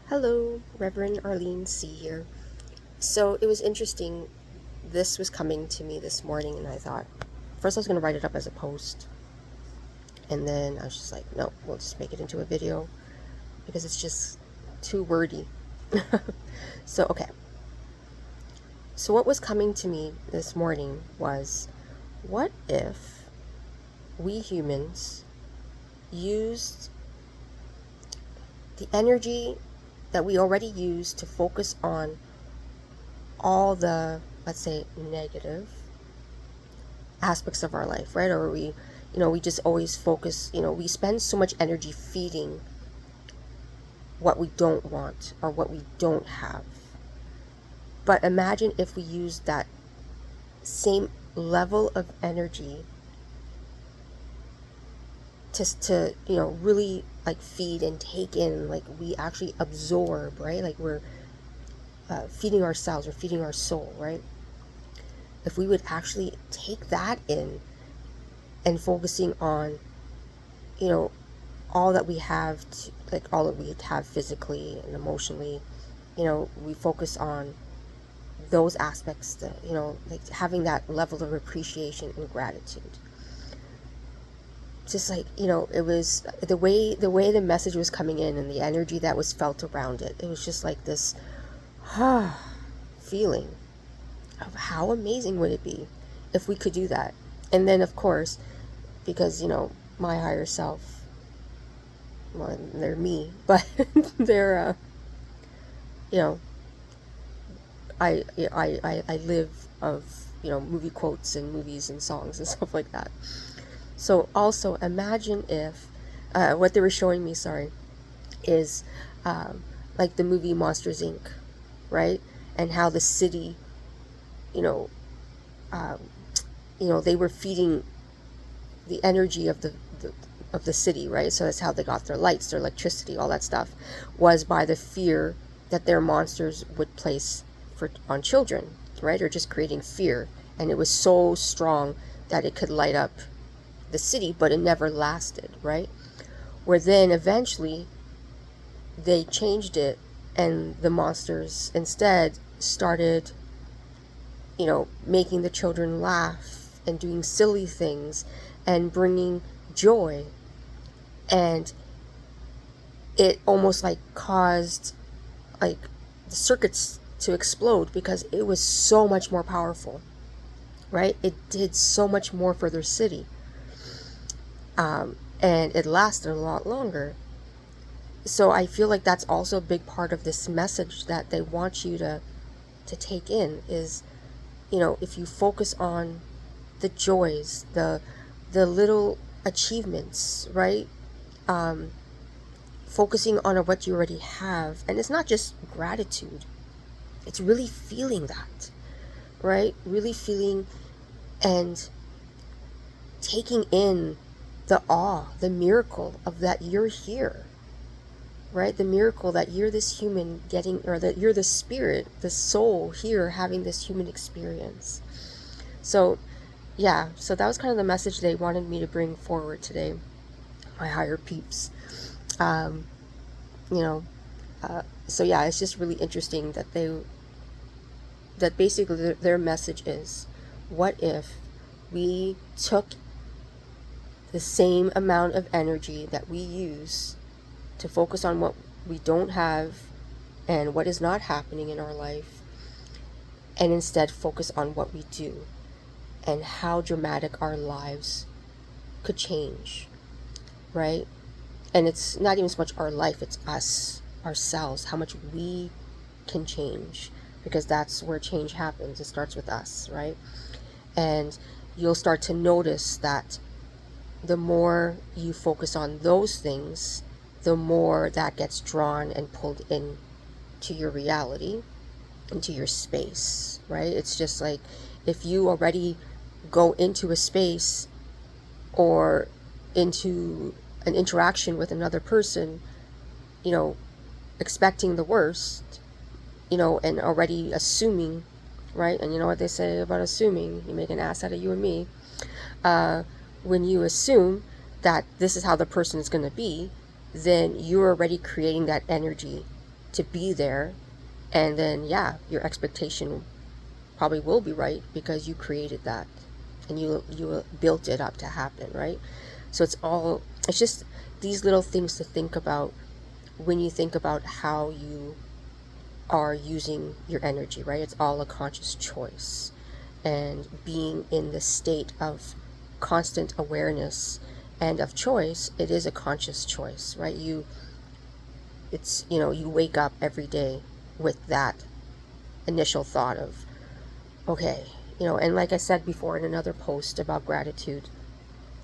Hello, Reverend Arlene C here. So it was interesting. This was coming to me this morning, and I thought, first I was going to write it up as a post, and then I was just like, no, we'll just make it into a video because it's just too wordy. Okay. So what was coming to me this morning was, what if we humans used the energy that we already use to focus on all the, let's say, negative aspects of our life, right? Or we just always focus, we spend so much energy feeding what we don't want or what we don't have. But imagine if we use that same level of energy to really like feed and take in, like we actually absorb, right? Like we're feeding ourselves or feeding our soul, right? If we would actually take that in and focusing on, all that we have, like all that we have physically and emotionally, we focus on those aspects that, like having that level of appreciation and gratitude. Just like, it was the way the message was coming in and the energy that was felt around it. It was just like this feeling of how amazing would it be if we could do that. And then of course, because my higher self, well, they're me, but they're I live of movie quotes and movies and songs and stuff like that. So also imagine if what they were showing me, is like the movie Monsters Inc., right? And how the city, um, they were feeding the energy of the city, right? So that's how they got their lights, their electricity, all that stuff, was by the fear that their monsters would place on children, right? Or just creating fear. And it was so strong that it could light up the city, but it never lasted, right? Where then eventually they changed it, and the monsters instead started, making the children laugh and doing silly things and bringing joy. And it almost like caused like the circuits to explode because it was so much more powerful, right? It did so much more for their city. And it lasted a lot longer. So I feel like that's also a big part of this message that they want you to take in is, if you focus on the joys, the little achievements, right? Focusing on what you already have. And it's not just gratitude. It's really feeling that, right? Really feeling and taking in the awe, the miracle of that you're here, right? The miracle that you're this human getting, or that you're the spirit, the soul here having this human experience. So yeah, so that was kind of the message they wanted me to bring forward today, my higher peeps. So yeah, it's just really interesting that basically their message is, what if we took the same amount of energy that we use to focus on what we don't have and what is not happening in our life, and instead focus on what we do and how dramatic our lives could change, right? And it's not even so much our life, it's us, ourselves, how much we can change, because that's where change happens. It starts with us, right? And you'll start to notice that the more you focus on those things, the more that gets drawn and pulled in to your reality, into your space, right? It's just like if you already go into a space or into an interaction with another person, expecting the worst, and already assuming, right? And you know what they say about assuming, you make an ass out of you and me. When you assume that this is how the person is going to be, then you're already creating that energy to be there. And then, yeah, your expectation probably will be right because you created that and you built it up to happen, right? So it's just these little things to think about when you think about how you are using your energy, right? It's all a conscious choice. And being in the state of constant awareness and of choice, it is a conscious choice, right? You wake up every day with that initial thought of, okay, and like I said before in another post about gratitude,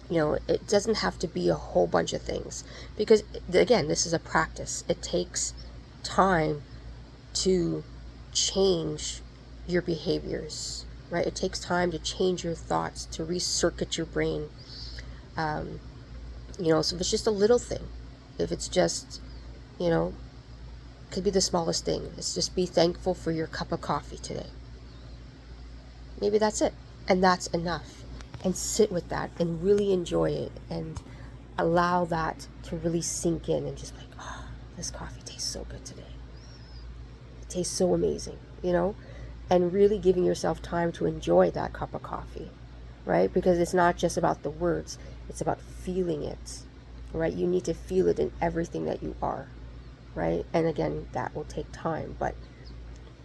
it doesn't have to be a whole bunch of things, because again, this is a practice. It takes time to change your behaviors, right? It takes time to change your thoughts, to recircuit your brain. So if it's just a little thing, if it's just, could be the smallest thing. It's just be thankful for your cup of coffee today. Maybe that's it. And that's enough. And sit with that and really enjoy it and allow that to really sink in and just like, oh, this coffee tastes so good today. It tastes so amazing, and really giving yourself time to enjoy that cup of coffee, right? Because it's not just about the words, it's about feeling it, right? You need to feel it in everything that you are, right? And again, that will take time, but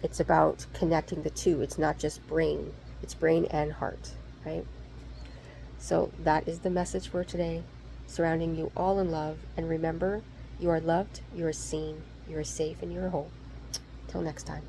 it's about connecting the two. It's not just brain, it's brain and heart, right? So that is the message for today, surrounding you all in love. And remember, you are loved, you are seen, you are safe, and you are whole. Till next time.